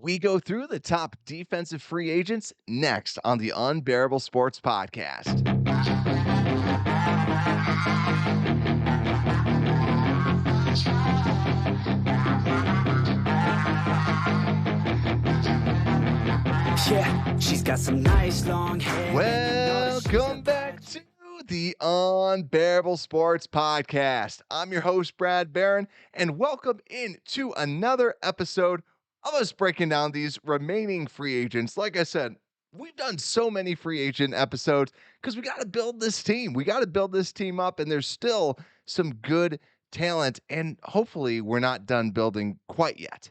We go through the top defensive free agents next on the Unbearable Sports Podcast. Yeah, she's got some nice long hair. Welcome back to the Unbearable Sports Podcast. I'm your host, Brad Barron, and welcome into another episode of us breaking down these remaining free agents. Like I said, we've done so many free agent episodes because we got to build this team. We got to build this team up, and there's still some good talent, and hopefully we're not done building quite yet.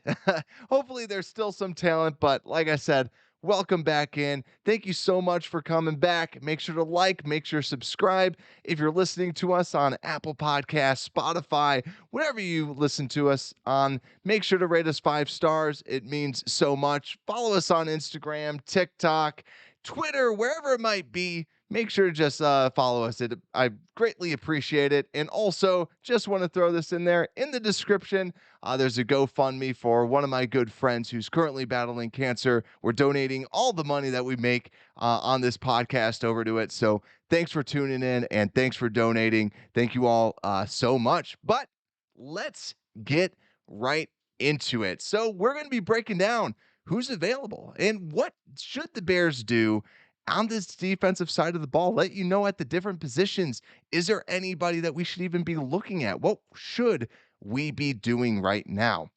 Hopefully there's still some talent, but like I said, welcome back in. Thank you so much for coming back. Make sure to like, make sure to subscribe. If you're listening to us on Apple Podcasts, Spotify, wherever you listen to us on, make sure to rate us 5 stars. It means so much. Follow us on Instagram, TikTok, Twitter, wherever it might be. Make sure to just follow us. I greatly appreciate it. And also, just want to throw this in there in the description. There's a GoFundMe for one of my good friends who's currently battling cancer. We're donating all the money that we make on this podcast over to it. So thanks for tuning in and thanks for donating. Thank you all so much. But let's get right into it. So we're going to be breaking down who's available and what should the Bears do on this defensive side of the ball. Let you know at the different positions. Is there anybody that we should even be looking at? What should we be doing right now?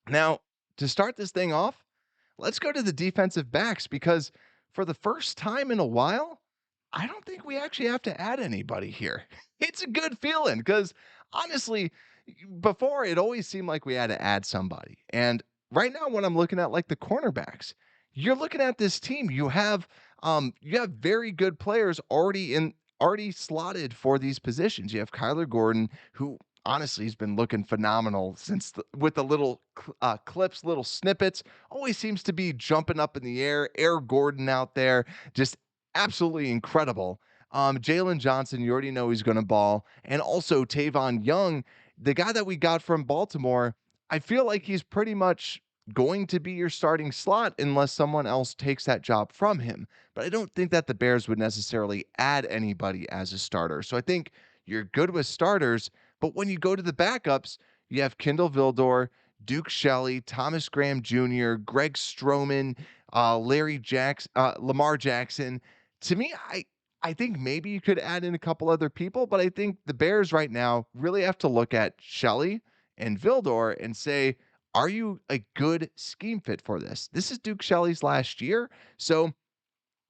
Now, to start this thing off, let's go to the defensive backs because for the first time in a while, I don't think we actually have to add anybody here. It's a good feeling because honestly, before it always seemed like we had to add somebody. And right now, when I'm looking at like the cornerbacks, you're looking at this team. You have very good players already slotted for these positions. You have Kyler Gordon, who honestly has been looking phenomenal with the little clips, little snippets. Always seems to be jumping up in the air. Air Gordon out there, just absolutely incredible. Jalen Johnson, you already know he's going to ball, and also Tavon Young, the guy that we got from Baltimore. I feel like he's pretty much going to be your starting slot unless someone else takes that job from him. But I don't think that the Bears would necessarily add anybody as a starter. So I think you're good with starters, but when you go to the backups, you have Kendall Vildor, Duke Shelley, Thomas Graham Jr., Greg Stroman, Lamar Jackson. To me, I think maybe you could add in a couple other people, but I think the Bears right now really have to look at Shelley and Vildor and say, are you a good scheme fit for this? This is Duke Shelley's last year. So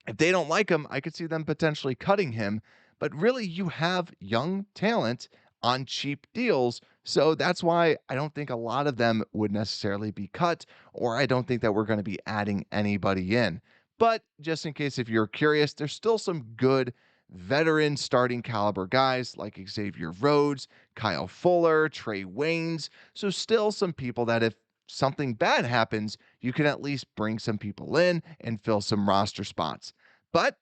if they don't like him, I could see them potentially cutting him. But really, you have young talent on cheap deals. So that's why I don't think a lot of them would necessarily be cut, or I don't think that we're going to be adding anybody in. But just in case if you're curious, there's still some good veteran starting caliber guys like Xavier Rhodes, Kyle Fuller, Trey Waynes. So still some people that if something bad happens, you can at least bring some people in and fill some roster spots. But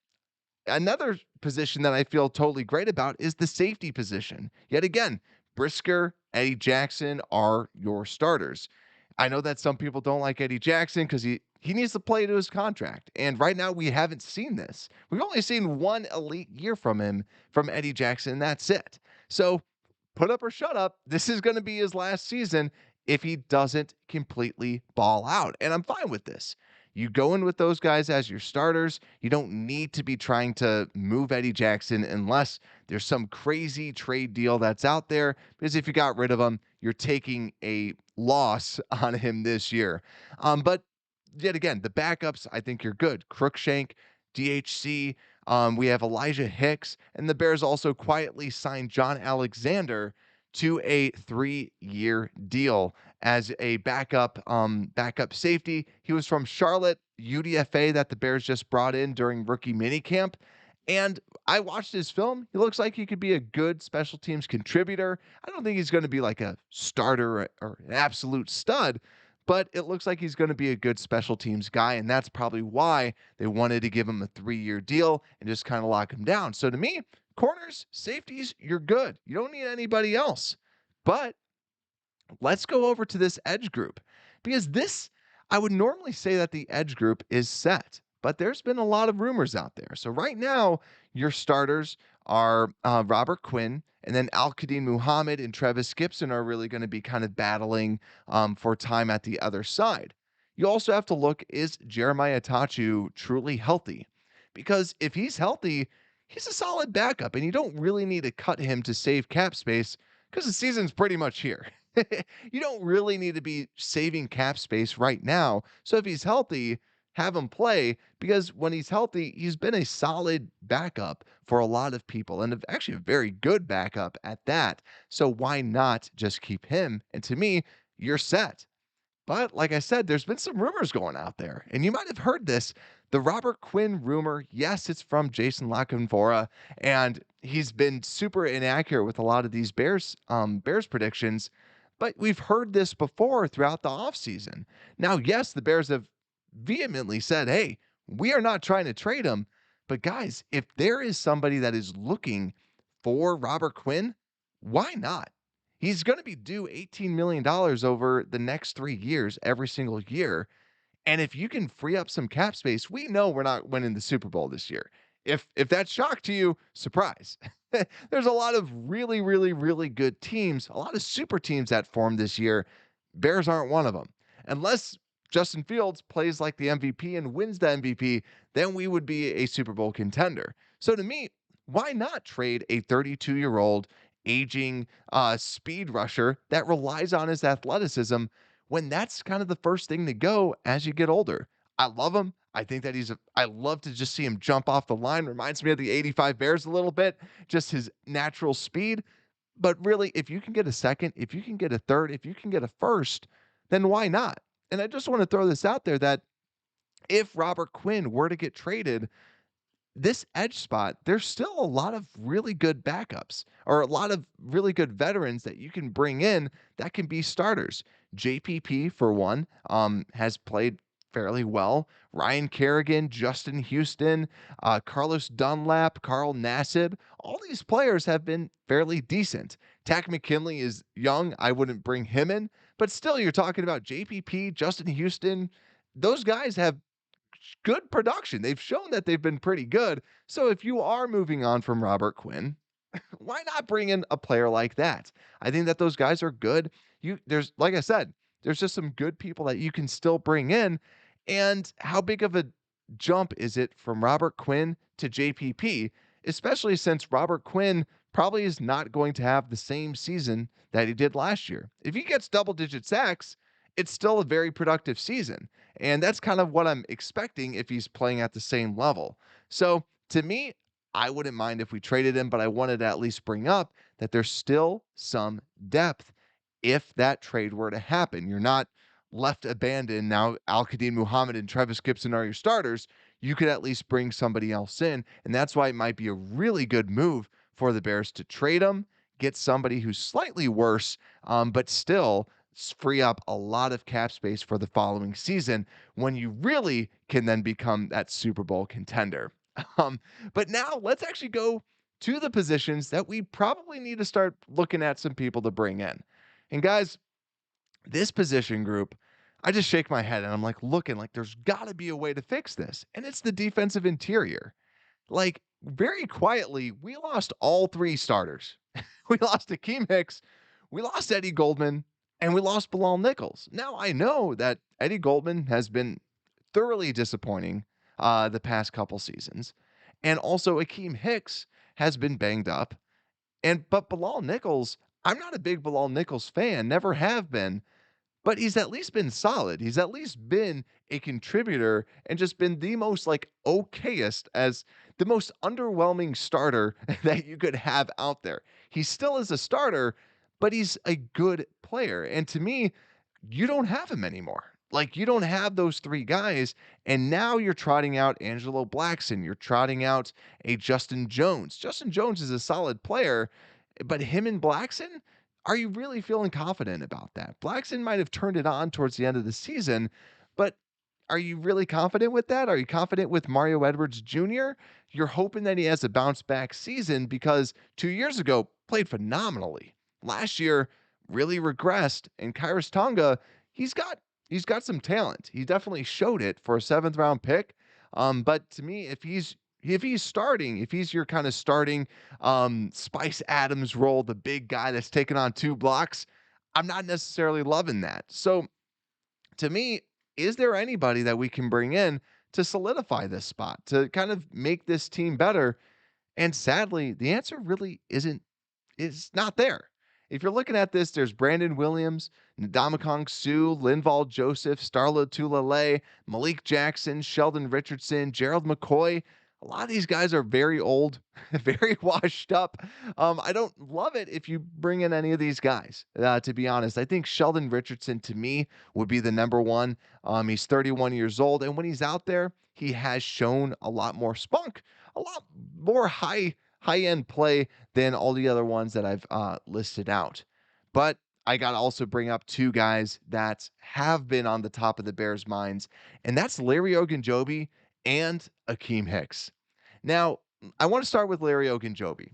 another position that I feel totally great about is the safety position. Yet again, Brisker, Eddie Jackson are your starters. I know that some people don't like Eddie Jackson because he needs to play to his contract. And right now we haven't seen this. We've only seen one elite year from him, from Eddie Jackson, and that's it. So put up or shut up. This is going to be his last season if he doesn't completely ball out. And I'm fine with this. You go in with those guys as your starters. You don't need to be trying to move Eddie Jackson unless there's some crazy trade deal that's out there. Because if you got rid of him, you're taking a loss on him this year. But yet again, the backups, I think you're good. Crookshank, DHC. We have Elijah Hicks, and the Bears also quietly signed John Alexander to a 3-year deal as a backup safety. He was from Charlotte, UDFA, that the Bears just brought in during rookie minicamp. And I watched his film. He looks like he could be a good special teams contributor. I don't think he's going to be like a starter or an absolute stud, but it looks like he's going to be a good special teams guy, and that's probably why they wanted to give him a 3-year deal and just kind of lock him down. So to me, corners, safeties, you're good. You don't need anybody else. But let's go over to this edge group because this, I would normally say that the edge group is set, but there's been a lot of rumors out there. So right now, your starters are Robert Quinn, and then Al-Qadim Muhammad and Travis Gibson are really going to be kind of battling for time at the other side. You also have to look, is Jeremiah Tachu truly healthy? Because if he's healthy, he's a solid backup, and you don't really need to cut him to save cap space because the season's pretty much here. You don't really need to be saving cap space right now. So if he's healthy, have him play because when he's healthy, he's been a solid backup for a lot of people and actually a very good backup at that. So why not just keep him? And to me, you're set. But like I said, there's been some rumors going out there, and you might have heard this. The Robert Quinn rumor, yes, it's from Jason LaCanfora, and he's been super inaccurate with a lot of these Bears predictions. But we've heard this before throughout the offseason. Now, yes, the Bears have vehemently said, hey, we are not trying to trade him. But guys, if there is somebody that is looking for Robert Quinn, why not? He's going to be due $18 million over the next 3 years, every single year. And if you can free up some cap space, we know we're not winning the Super Bowl this year. If that's shock to you, surprise. There's a lot of really, really, really good teams, a lot of super teams that formed this year. Bears aren't one of them. Unless Justin Fields plays like the MVP and wins the MVP, then we would be a Super Bowl contender. So to me, why not trade a 32-year-old aging speed rusher that relies on his athleticism when that's kind of the first thing to go as you get older? I love him. I think that I love to just see him jump off the line. Reminds me of the 85 Bears a little bit, just his natural speed. But really, if you can get a second, if you can get a third, if you can get a first, then why not? And I just want to throw this out there that if Robert Quinn were to get traded, this edge spot, there's still a lot of really good backups or a lot of really good veterans that you can bring in that can be starters. JPP, for one, has played fairly well. Ryan Kerrigan, Justin Houston, Carlos Dunlap, Carl Nassib, all these players have been fairly decent. Tack McKinley is young. I wouldn't bring him in, but still, you're talking about JPP, Justin Houston. Those guys have good production. They've shown that they've been pretty good. So if you are moving on from Robert Quinn, why not bring in a player like that? I think that those guys are good. There's like I said, there's just some good people that you can still bring in. And how big of a jump is it from Robert Quinn to JPP, especially since Robert Quinn probably is not going to have the same season that he did last year. If he gets double digit sacks, it's still a very productive season. And that's kind of what I'm expecting if he's playing at the same level. So to me, I wouldn't mind if we traded him, but I wanted to at least bring up that there's still some depth if that trade were to happen. You're not left abandoned. Now, Al-Qadim Muhammad and Travis Gibson are your starters. You could at least bring somebody else in. And that's why it might be a really good move for the Bears to trade him, get somebody who's slightly worse, but still free up a lot of cap space for the following season when you really can then become that Super Bowl contender. Um, but now let's actually go to the positions that we probably need to start looking at some people to bring in. And guys, this position group, I just shake my head and I'm like looking like there's got to be a way to fix this. And it's the defensive interior. Like very quietly, we lost all three starters. We lost Akiem Hicks, we lost Eddie Goldman, and we lost Bilal Nichols. Now I know that Eddie Goldman has been thoroughly disappointing the past couple seasons, and also Akiem Hicks has been banged up. But Bilal Nichols, I'm not a big Bilal Nichols fan, never have been, but he's at least been solid. He's at least been a contributor and just been the most like okayest as the most underwhelming starter that you could have out there. He still is a starter, but he's a good player. And to me, you don't have him anymore. Like you don't have those three guys, and now you're trotting out Angelo Blackson. You're trotting out a Justin Jones. Justin Jones is a solid player, but him and Blackson, are you really feeling confident about that? Blackson might have turned it on towards the end of the season, but are you really confident with that? Are you confident with Mario Edwards Jr.? You're hoping that he has a bounce back season because 2 years ago played phenomenally. Last year really regressed, and Kairos Tonga, he's got he's got some talent. He definitely showed it for a seventh round pick. But to me, if he's starting, if he's your kind of starting Spice Adams role, the big guy that's taking on two blocks, I'm not necessarily loving that. So to me, is there anybody that we can bring in to solidify this spot, to kind of make this team better? And sadly, the answer really is not there. If you're looking at this, there's Brandon Williams, Ndamukong Suh, Linval Joseph, Starla Tulale, Malik Jackson, Sheldon Richardson, Gerald McCoy. A lot of these guys are very old, very washed up. I don't love it if you bring in any of these guys, to be honest. I think Sheldon Richardson, to me, would be the number one. He's 31 years old, and when he's out there, he has shown a lot more spunk, a lot more high end play than all the other ones that I've listed out. But I got to also bring up two guys that have been on the top of the Bears' minds, and that's Larry Ogunjobi and Akiem Hicks. Now, I want to start with Larry Ogunjobi.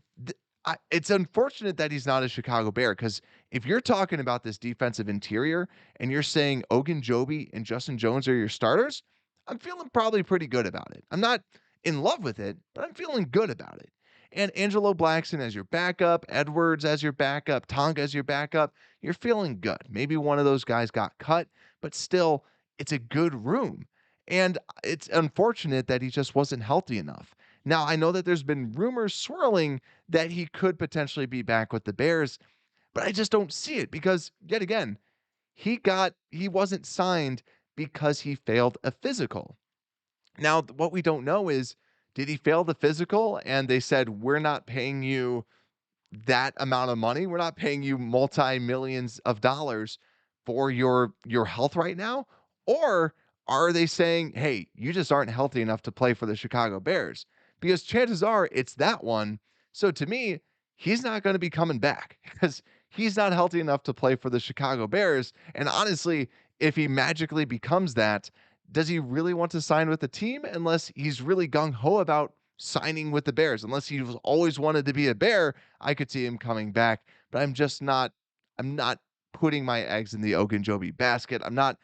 It's unfortunate that he's not a Chicago Bear because if you're talking about this defensive interior and you're saying Ogunjobi and Justin Jones are your starters, I'm feeling probably pretty good about it. I'm not in love with it, but I'm feeling good about it. And Angelo Blackson as your backup, Edwards as your backup, Tonga as your backup, you're feeling good. Maybe one of those guys got cut, but still, it's a good room. And it's unfortunate that he just wasn't healthy enough. Now, I know that there's been rumors swirling that he could potentially be back with the Bears, but I just don't see it because, yet again, he wasn't signed because he failed a physical. Now, what we don't know is, did he fail the physical and they said, we're not paying you that amount of money? We're not paying you multi-millions of dollars for your health right now? Or are they saying, hey, you just aren't healthy enough to play for the Chicago Bears? Because chances are it's that one. So to me, he's not going to be coming back because he's not healthy enough to play for the Chicago Bears. And honestly, if he magically becomes that, does he really want to sign with the team unless he's really gung ho about signing with the Bears? Unless he's always wanted to be a Bear, I could see him coming back. But I'm not putting my eggs in the Ogunjobi basket. I'm not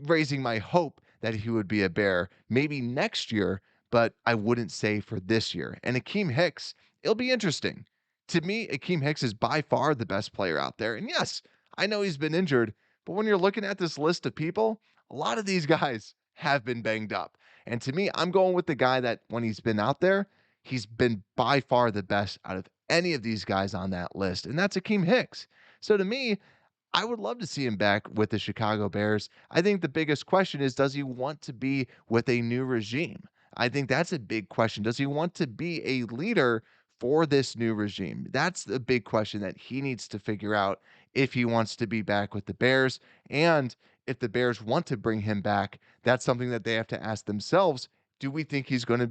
raising my hope that he would be a Bear maybe next year, but I wouldn't say for this year. And Akiem Hicks, it'll be interesting. To me, Akiem Hicks is by far the best player out there. And yes, I know he's been injured, but when you're looking at this list of people, a lot of these guys have been banged up. And to me, I'm going with the guy that when he's been out there, he's been by far the best out of any of these guys on that list, and that's Akiem Hicks. So to me, I would love to see him back with the Chicago Bears. I think the biggest question is, does he want to be with a new regime? I think that's a big question. Does he want to be a leader for this new regime? That's the big question that he needs to figure out if he wants to be back with the Bears. And if the Bears want to bring him back, that's something that they have to ask themselves. Do we think he's going to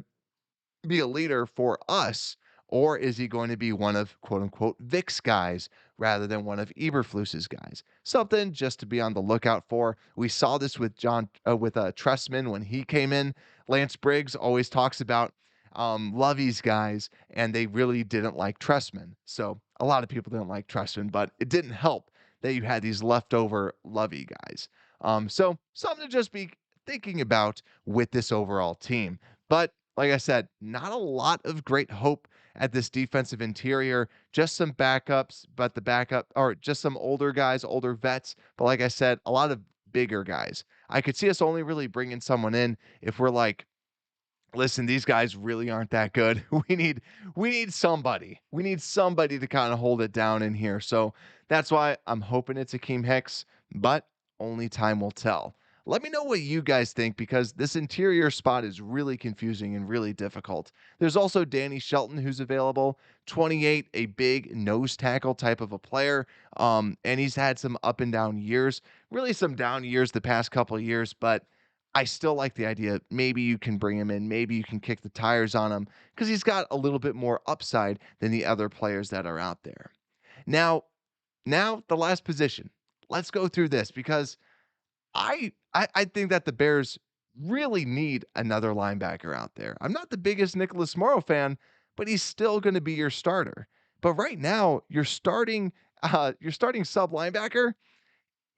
be a leader for us, or is he going to be one of quote unquote Vic's guys rather than one of Eberflus's guys? Something just to be on the lookout for. We saw this with Tressman when he came in. Lance Briggs always talks about Lovey's guys, and they really didn't like Tressman. So a lot of people didn't like Tressman, but it didn't help that you had these leftover Lovey guys. So something to just be thinking about with this overall team. But like I said, not a lot of great hope at this defensive interior. Just some backups, but the backup, or just some older guys, older vets. But like I said, a lot of bigger guys. I could see us only really bringing someone in if we're like, listen, these guys really aren't that good. We need somebody. We need somebody to kind of hold it down in here. So that's why I'm hoping it's Akiem Hicks, but only time will tell. Let me know what you guys think because this interior spot is really confusing and really difficult. There's also Danny Shelton who's available, 28, a big nose tackle type of a player. And he's had some up and down years, really some down years the past couple of years, but I still like the idea. Maybe you can bring him in. Maybe you can kick the tires on him because he's got a little bit more upside than the other players that are out there. Now, now the last position. Let's go through this because I think that the Bears really need another linebacker out there. I'm not the biggest Nicholas Morrow fan, but he's still going to be your starter. But right now, your starting sub linebacker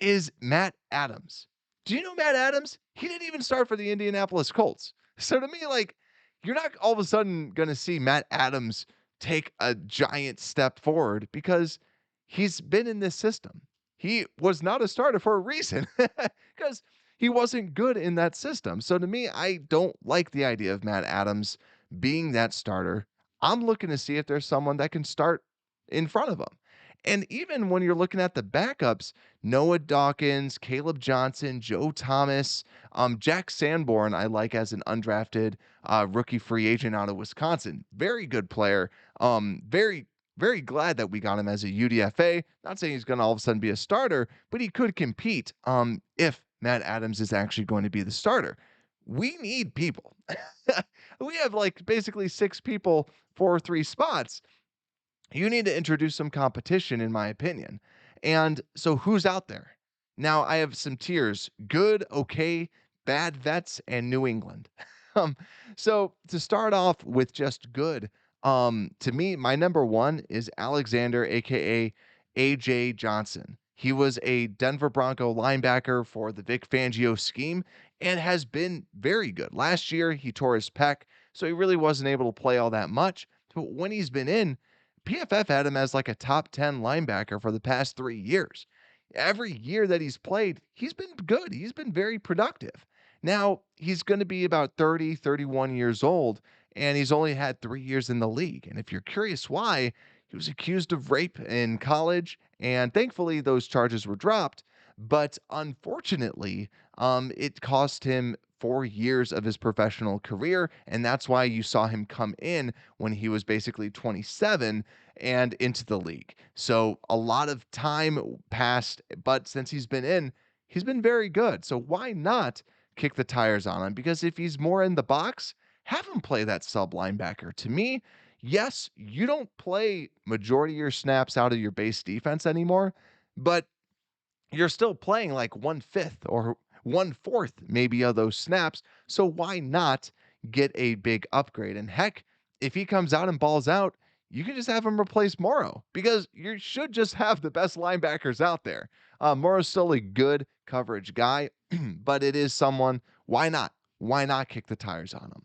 is Matt Adams. Do you know Matt Adams? He didn't even start for the Indianapolis Colts. So to me, like, you're not all of a sudden going to see Matt Adams take a giant step forward because he's been in this system. He was not a starter for a reason because he wasn't good in that system. So to me, I don't like the idea of Matt Adams being that starter. I'm looking to see if there's someone that can start in front of him. And even when you're looking at the backups, Noah Dawkins, Caleb Johnson, Joe Thomas, Jack Sanborn, I like as an undrafted rookie free agent out of Wisconsin. Very good player. Very glad that we got him as a UDFA. Not saying he's going to all of a sudden be a starter, but he could compete if Matt Adams is actually going to be the starter. We need people. We have like basically six people for three spots. You need to introduce some competition, in my opinion. And so, who's out there? Now, I have some tiers: good, okay, bad vets, and New England. um, so, to start off with just good, to me, my number one is Alexander, aka AJ Johnson. He was a Denver Bronco linebacker for the Vic Fangio scheme and has been very good. Last year, he tore his pec, so he really wasn't able to play all that much. But when he's been in, PFF had him as like a top 10 linebacker for the past 3 years. Every year that he's played, he's been good. He's been very productive. Now, he's going to be about 30, 31 years old, and he's only had 3 years in the league. And if you're curious why, he was accused of rape in college, and thankfully those charges were dropped. But unfortunately, it cost him 4 years of his professional career. And that's why you saw him come in when he was basically 27 and into the league. So a lot of time passed, but since he's been in, he's been very good. So why not kick the tires on him? Because if he's more in the box, have him play that sub linebacker. To me, yes, you don't play majority of your snaps out of your base defense anymore, but you're still playing like 1/5 or 1/4 maybe of those snaps. So why not get a big upgrade? And heck, if he comes out and balls out, you can just have him replace Morrow because you should just have the best linebackers out there. Morrow's still a good coverage guy, but it is someone, why not? Why not kick the tires on him?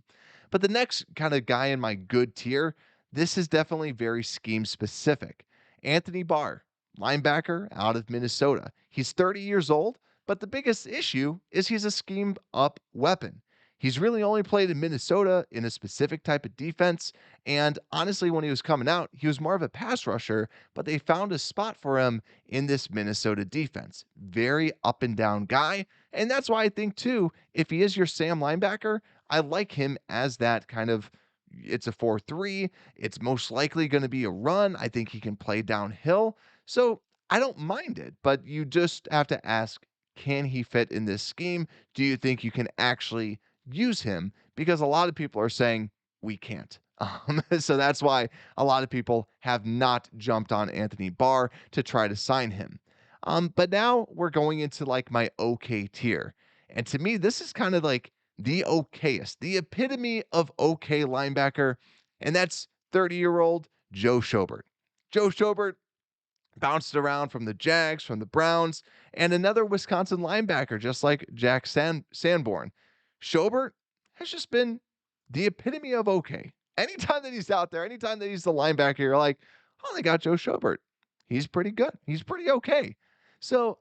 But the next kind of guy in my good tier, this is definitely very scheme specific. Anthony Barr, linebacker out of Minnesota. He's 30 years old, but the biggest issue is he's a schemed up weapon. He's really only played in Minnesota in a specific type of defense. And honestly, when he was coming out, he was more of a pass rusher, but they found a spot for him in this Minnesota defense. Very up and down guy. And that's why I think, too, if he is your Sam linebacker, I like him as that kind of. It's a 4-3. It's most likely going to be a run. I think he can play downhill. So I don't mind it, but you just have to ask, can he fit in this scheme? Do you think you can actually use him? Because a lot of people are saying we can't. So that's why a lot of people have not jumped on Anthony Barr to try to sign him. But now we're going into like my okay tier. And to me, this is kind of like the okayest, the epitome of okay linebacker. And that's 30-year-old Joe Schobert. Joe Schobert bounced around from the Jags, from the Browns, and another Wisconsin linebacker, just like Jack Sanborn. Schobert has just been the epitome of okay. Anytime that he's out there, anytime that he's the linebacker, you're like, oh, they got Joe Schobert. He's pretty good. He's pretty okay. So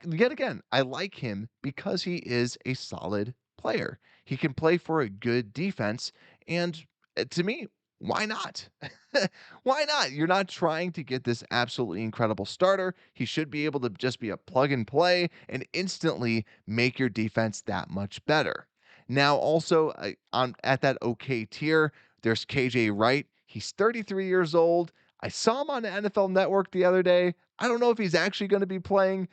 yet again, I like him because he is a solid player. He can play for a good defense. And to me, why not? Why not? You're not trying to get this absolutely incredible starter. He should be able to just be a plug and play and instantly make your defense that much better. Now, also at that okay tier, there's KJ Wright. He's 33 years old. I saw him on the NFL Network the other day. I don't know if he's actually going to be playing.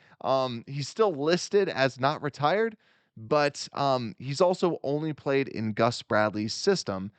He's still listed as not retired, but he's also only played in Gus Bradley's system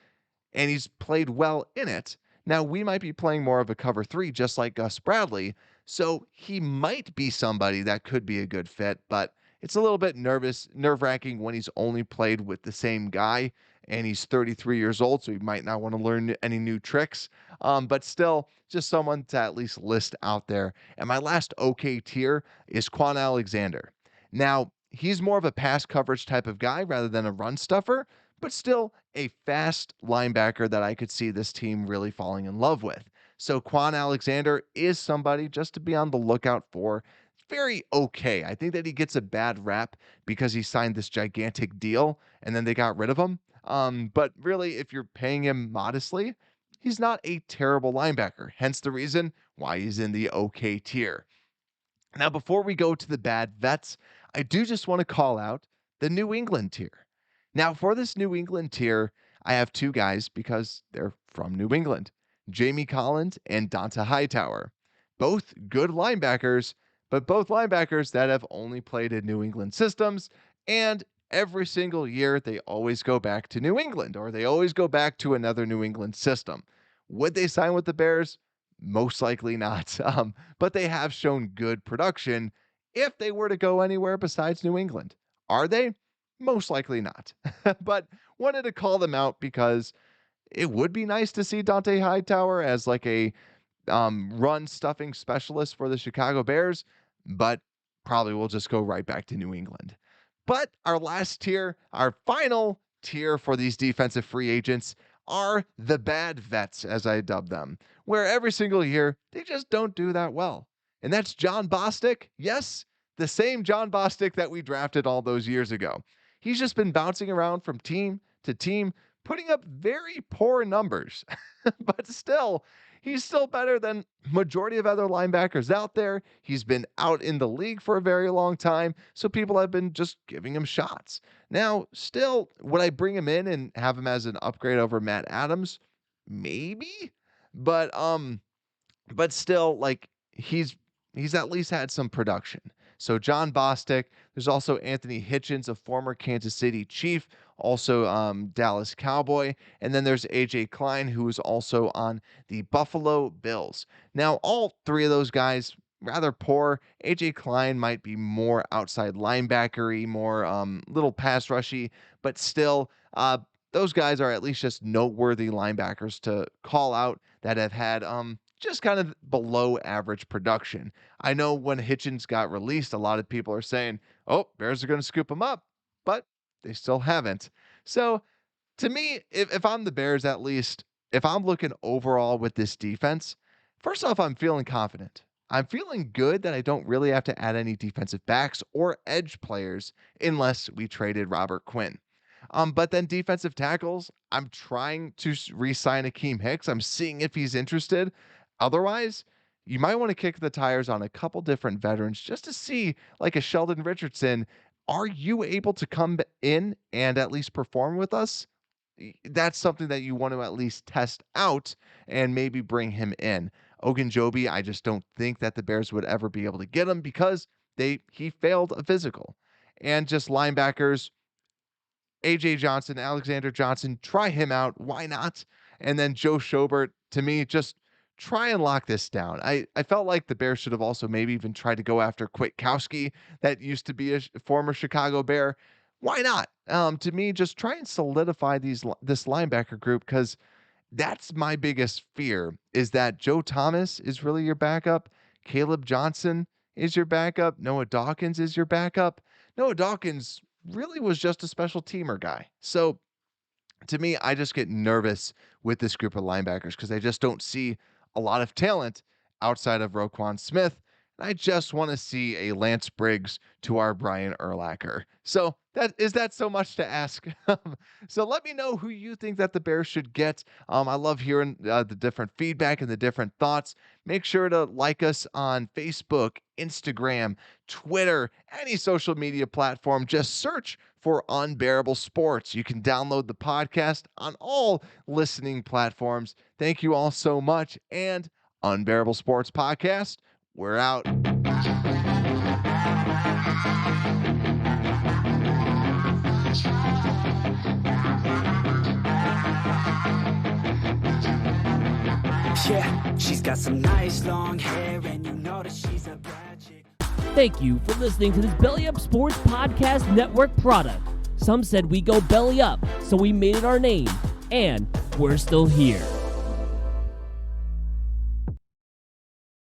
and he's played well in it. Now, we might be playing more of a cover three, just like Gus Bradley. So he might be somebody that could be a good fit, but it's a little bit nerve wracking when he's only played with the same guy and he's 33 years old. So he might not want to learn any new tricks. But still, just someone to at least list out there. And my last okay tier is Quan Alexander. Now, he's more of a pass coverage type of guy rather than a run stuffer, but still a fast linebacker that I could see this team really falling in love with. So Quan Alexander is somebody just to be on the lookout for. Very okay. I think that he gets a bad rap because he signed this gigantic deal and then they got rid of him. But really, if you're paying him modestly, he's not a terrible linebacker. Hence the reason why he's in the okay tier. Now, before we go to the bad vets, I do just want to call out the New England tier. Now, for this New England tier, I have two guys because they're from New England, Jamie Collins and Donta Hightower. Both good linebackers, but both linebackers that have only played in New England systems. And every single year, they always go back to New England or they always go back to another New England system. Would they sign with the Bears? Most likely not. But they have shown good production if they were to go anywhere besides New England. Are they? Most likely not. But wanted to call them out because it would be nice to see Donta Hightower as like a run stuffing specialist for the Chicago Bears, but probably will just go right back to New England. But our last tier, our final tier for these defensive free agents are the bad vets, as I dub them, where every single year they just don't do that well. And that's John Bostic. Yes, the same John Bostic that we drafted all those years ago. He's just been bouncing around from team to team, putting up very poor numbers, but still, he's still better than majority of other linebackers out there. He's been out in the league for a very long time, so people have been just giving him shots. Now, still, would I bring him in and have him as an upgrade over Matt Adams? Maybe, but still, like he's at least had some production. So John Bostic. There's also Anthony Hitchens, a former Kansas City Chief, also Dallas Cowboy. And then there's AJ Klein, who is also on the Buffalo Bills. Now, all three of those guys, rather poor. AJ Klein might be more outside linebackery, more little pass rushy, but still, those guys are at least just noteworthy linebackers to call out that have had just kind of below average production. I know when Hitchens got released, a lot of people are saying, oh, Bears are going to scoop him up, but they still haven't. So to me, if I'm the Bears, at least, if I'm looking overall with this defense, first off, I'm feeling confident. I'm feeling good that I don't really have to add any defensive backs or edge players unless we traded Robert Quinn. But then defensive tackles, I'm trying to re-sign Akiem Hicks. I'm seeing if he's interested. Otherwise, you might want to kick the tires on a couple different veterans just to see, like a Sheldon Richardson, are you able to come in and at least perform with us? That's something that you want to at least test out and maybe bring him in. Ogunjobi, I just don't think that the Bears would ever be able to get him because he failed a physical. And just linebackers, AJ Johnson, Alexander Johnson, try him out. Why not? And then Joe Schobert, to me, just try and lock this down. I felt like the Bears should have also maybe even tried to go after Kwiatkowski, that used to be a former Chicago Bear. Why not? To me, just try and solidify this linebacker group, because that's my biggest fear, is that Joe Thomas is really your backup. Caleb Johnson is your backup. Noah Dawkins is your backup. Noah Dawkins really was just a special teamer guy. So to me, I just get nervous with this group of linebackers because I just don't see a lot of talent outside of Roquan Smith. And I just want to see a Lance Briggs to our Brian Urlacher. So that so much to ask? So let me know who you think that the Bears should get. I love hearing the different feedback and the different thoughts. Make sure to like us on Facebook, Instagram, Twitter, any social media platform. Just search for Unbearable Sports. You can download the podcast on all listening platforms. Thank you all so much. And Unbearable Sports Podcast, we're out. Yeah, she's got some nice long hair, and you know that she's a bad chick. Thank you for listening to this Belly Up Sports Podcast Network product. Some said we go belly up, so we made it our name, and we're still here.